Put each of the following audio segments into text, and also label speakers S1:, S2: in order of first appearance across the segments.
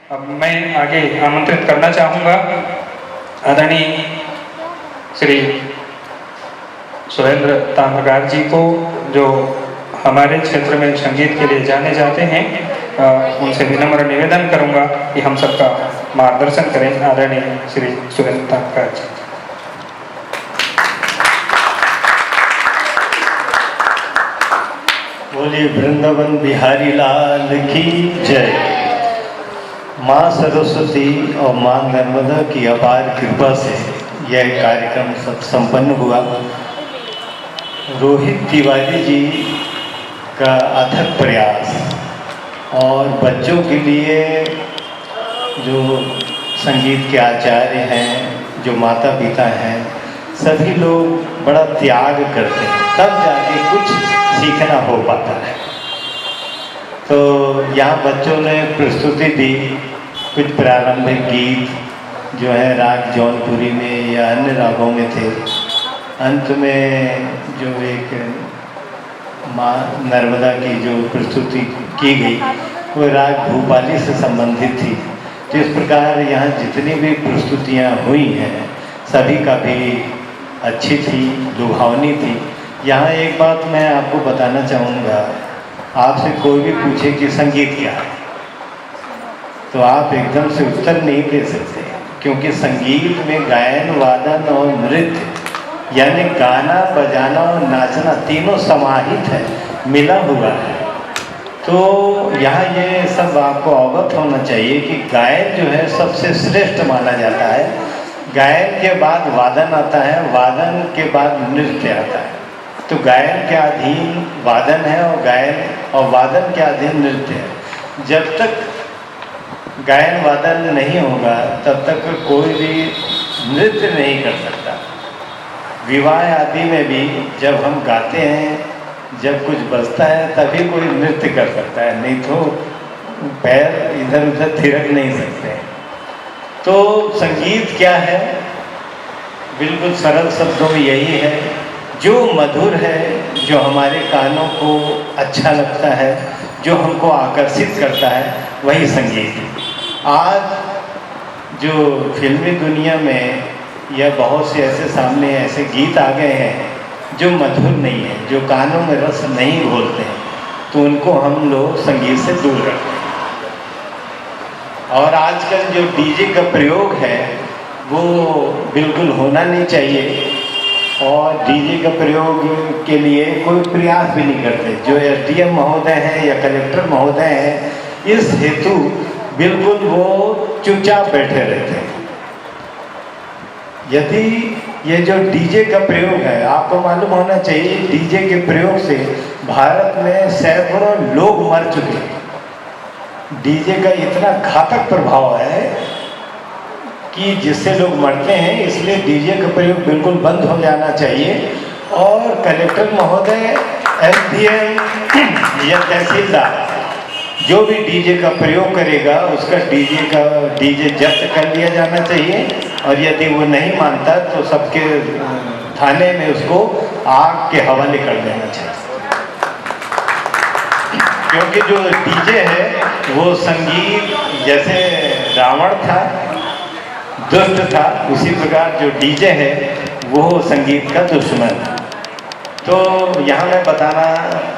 S1: अब मैं आगे आमंत्रित करना चाहूँगा आदरणीय श्री सुरेंद्र ताम्रकार जी को, जो हमारे क्षेत्र में संगीत के लिए जाने जाते हैं। उनसे विनम्र निवेदन करूंगा कि हम सबका मार्गदर्शन करें। आदरणीय श्री सुरेंद्र ताम्रकार जी।
S2: बोलिए वृंदावन बिहारी लाल की जय। माँ सरस्वती और माँ नर्मदा की अपार कृपा से यह कार्यक्रम सब संपन्न हुआ। रोहित तिवारी जी का अथक प्रयास और बच्चों के लिए जो संगीत के आचार्य हैं, जो माता पिता हैं, सभी लोग बड़ा त्याग करते हैं, तब जाके कुछ सीखना हो पाता है। तो यहाँ बच्चों ने प्रस्तुति दी, कुछ प्रारंभिक गीत जो है राग जौनपुरी में या अन्य रागों में थे। अंत में जो एक माँ नर्मदा की जो प्रस्तुति की गई वो राग भूपाली से संबंधित थी। तो इस प्रकार यहाँ जितनी भी प्रस्तुतियाँ हुई हैं सभी काफ़ी अच्छी थी, लुभावनी थी। यहाँ एक बात मैं आपको बताना चाहूँगा, आपसे कोई भी पूछे कि संगीत क्या है तो आप एकदम से उत्तर नहीं दे सकते, क्योंकि संगीत में गायन, वादन और नृत्य यानी गाना, बजाना और नाचना तीनों समाहित है, मिला हुआ है। तो यहाँ ये सब आपको अवगत होना चाहिए कि गायन जो है सबसे श्रेष्ठ माना जाता है। गायन के बाद वादन आता है, वादन के बाद नृत्य आता है। तो गायन के अधीन वादन है और वादन के अधीन नृत्य है। जब तक गायन वादन नहीं होगा तब तक कोई भी नृत्य नहीं कर सकता। विवाह आदि में भी जब हम गाते हैं, जब कुछ बजता है तभी कोई नृत्य कर सकता है, नहीं तो पैर इधर उधर थिरक नहीं सकते। तो संगीत क्या है? बिल्कुल सरल शब्दों में यही है, जो मधुर है, जो हमारे कानों को अच्छा लगता है, जो हमको आकर्षित करता है, वही संगीत है। आज जो फिल्मी दुनिया में या बहुत से ऐसे सामने ऐसे गीत आ गए हैं जो मधुर नहीं है, जो कानों में रस नहीं घोलते हैं, तो उनको हम लोग संगीत से दूर रखते हैं। और आजकल जो डीजे का प्रयोग है वो बिल्कुल होना नहीं चाहिए, और डीजे का प्रयोग के लिए कोई प्रयास भी नहीं करते। जो एसडीएम महोदय हैं या कलेक्टर महोदय हैं, इस हेतु बिल्कुल वो चुपचाप बैठे रहते हैं। यदि ये जो डीजे का प्रयोग है, आपको मालूम होना चाहिए, डीजे के प्रयोग से भारत में सैकड़ों लोग मर चुके हैं। डीजे का इतना घातक प्रभाव है कि जिससे लोग मरते हैं, इसलिए डीजे का प्रयोग बिल्कुल बंद हो जाना चाहिए। और कलेक्टर महोदय, एसडीएम या तहसीलदार जो भी डीजे का प्रयोग करेगा उसका डीजे जब्त कर लिया जाना चाहिए, और यदि वो नहीं मानता तो सबके थाने में उसको आग के हवाले कर देना चाहिए। क्योंकि जो डीजे है वो संगीत, जैसे रावण था, दुष्ट था, उसी प्रकार जो डीजे है वो संगीत का दुश्मन था। तो यहाँ मैं बताना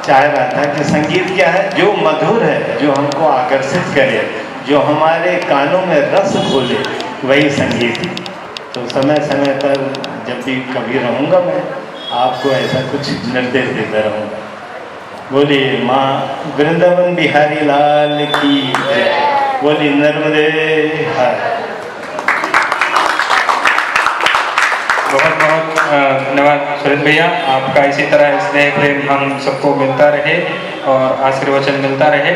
S2: चाह रहा था कि संगीत क्या है? जो मधुर है, जो हमको आकर्षित करे, जो हमारे कानों में रस घोले, वही संगीत है। तो समय समय पर जब भी कभी रहूँगा मैं आपको ऐसा कुछ निर्देश देता रहूँगा। बोलिए माँ वृंदावन बिहारी लाल की जय। बोलिए नर्मदे हर।
S1: बहुत बहुत धन्यवाद सुरेंद्र भैया, आपका इसी तरह स्नेह प्रेम हम सबको मिलता रहे और आशीर्वचन मिलता रहे।